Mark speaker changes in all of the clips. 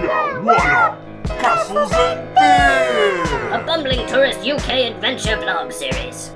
Speaker 1: Voila! Castles and beer!
Speaker 2: A bumbling tourist UK adventure vlog series.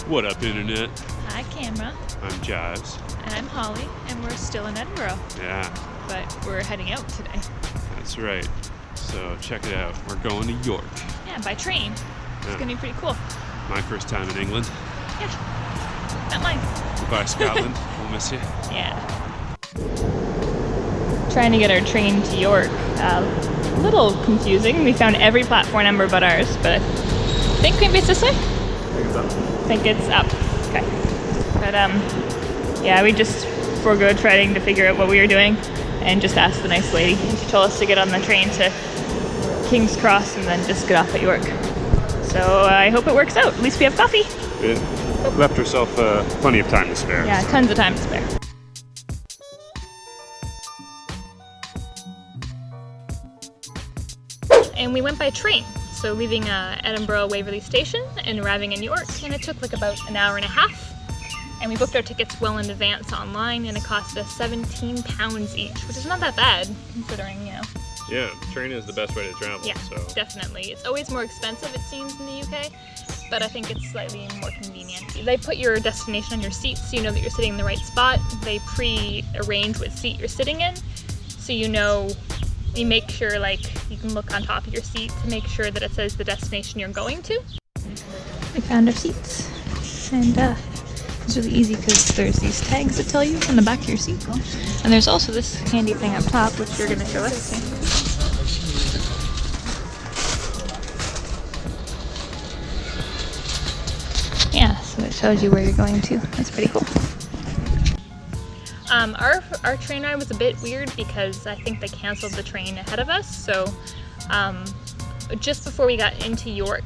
Speaker 3: What up, Internet?
Speaker 4: Hi, camera.
Speaker 3: I'm Jives.
Speaker 4: And I'm Holly, and we're still in Edinburgh.
Speaker 3: Yeah,
Speaker 4: But we're heading out today.
Speaker 3: that's right. So check it out. We're going to York.
Speaker 4: Yeah, by train. It's
Speaker 3: Yeah.
Speaker 4: gonna be pretty cool.
Speaker 3: My first time in England.
Speaker 4: Yeah. Not mine.
Speaker 3: Goodbye, Scotland. We'll miss you.
Speaker 4: Yeah. Trying to get our train to York. A little confusing. We found every platform number but ours, but I think maybe it's this way? I think it's up. Okay. But yeah, we just forgoed trying to figure out what we were doing and just asked the nice lady. And she told us to get on the train to King's Cross and then just get off at York. So I hope it works out. At least we have coffee.
Speaker 3: It left herself plenty of time to spare.
Speaker 4: Yeah,
Speaker 3: so.
Speaker 4: tons of time to spare. And we went by train. So leaving Edinburgh Waverley Station and arriving in York, and it took like about an hour and a half. And we booked our tickets well in advance online, and it cost us £17 each, which is not that bad considering, you know.
Speaker 3: Yeah, train is the best way to travel.
Speaker 4: Yeah,
Speaker 3: so.
Speaker 4: definitely. It's always more expensive, it seems, in the UK, but I think it's slightly more convenient. They put your destination on your seat so you know that you're sitting in the right spot. They pre-arrange what seat you're sitting in, so you know. You make sure, like, you can look on top of your seat to make sure that it says the destination you're going to. We found our seats, and it's really easy because there's these tags that tell you on the back of your seat. And there's also this handy thing up top, which you're going to show us. Yeah, so it shows you where you're going to. That's pretty cool. Our train ride was a bit weird because I think they canceled the train ahead of us. So just before we got into York,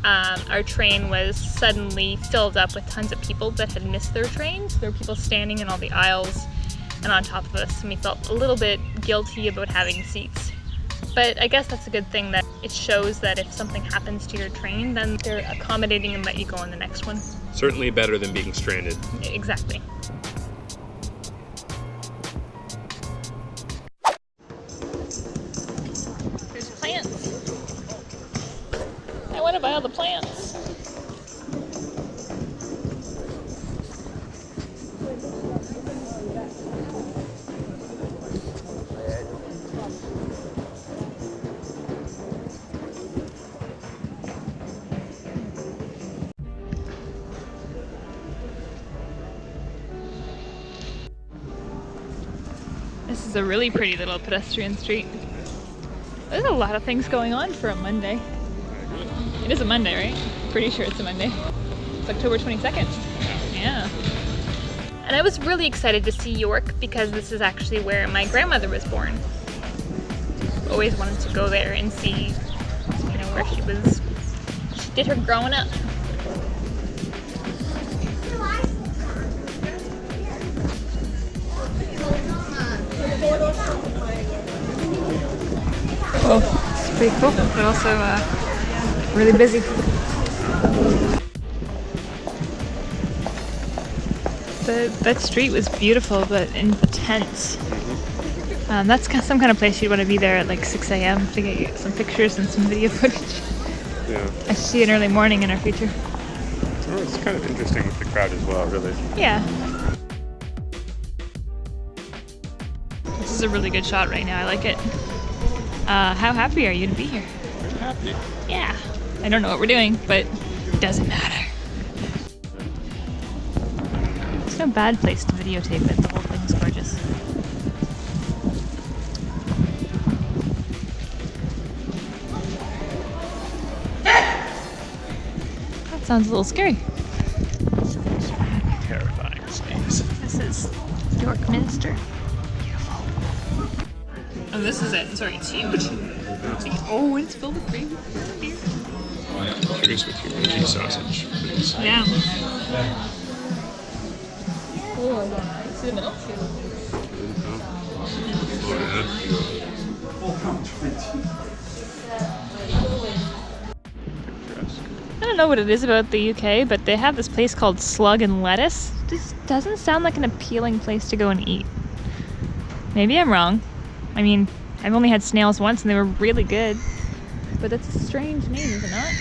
Speaker 4: our train was suddenly filled up with tons of people that had missed their trains. There were people standing in all the aisles and on top of us, and we felt a little bit guilty about having seats. But I guess that's a good thing, that it shows that if something happens to your train, then they're accommodating and let you go on the next one.
Speaker 3: Certainly better than being stranded.
Speaker 4: Exactly. There's plants. I want to buy all the plants. This is a really pretty little pedestrian street. There's a lot of things going on for a Monday. It is a Monday, right? Pretty sure it's a Monday. It's October 22nd. Yeah. And I was really excited to see York because this is actually where my grandmother was born. Always wanted to go there and see, you know, where she did her growing up. Oh, it's pretty cool, but also really busy. That street was beautiful, but intense. That's some kind of place you'd want to be there at like 6 a.m. to get some pictures and some video footage.
Speaker 3: Yeah.
Speaker 4: I see an early morning in our future.
Speaker 3: Oh, it's kind of interesting with the crowd as well, really.
Speaker 4: Yeah. This is a really good shot right now. I like it. How happy are you to be here?
Speaker 3: I'm happy.
Speaker 4: Yeah. I don't know what we're doing, but it doesn't matter. It's no bad place to videotape it. The whole thing's gorgeous. That sounds a little scary.
Speaker 3: Terrifying space.
Speaker 4: This is York Minster. Beautiful. Oh, this is it. Sorry, it's huge. Oh, it's filled with baby beer.
Speaker 3: Curious with your veggie sausage, please.
Speaker 4: Yeah. See the middle? I don't know what it is about the UK, but they have this place called Slug and Lettuce. This doesn't sound like an appealing place to go and eat. Maybe I'm wrong. I mean, I've only had snails once and they were really good. But that's a strange name, is it not?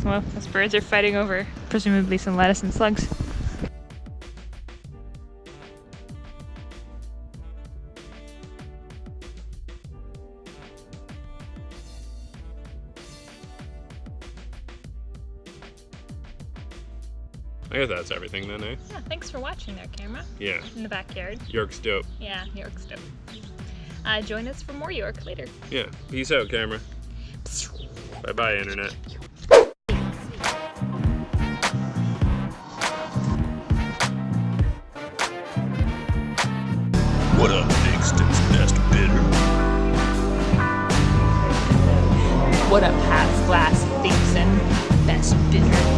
Speaker 4: Well, those birds are fighting over presumably some lettuce and slugs.
Speaker 3: I guess that's everything then, eh?
Speaker 4: Yeah, thanks for watching there, camera.
Speaker 3: Yeah.
Speaker 4: In the backyard.
Speaker 3: York's dope.
Speaker 4: Yeah, York's dope. Join us for more York later.
Speaker 3: Yeah. Peace out, camera. Bye-bye, internet.
Speaker 1: What up, Dixon's best bidder?
Speaker 4: What up, half glass Dixon? Best bidder.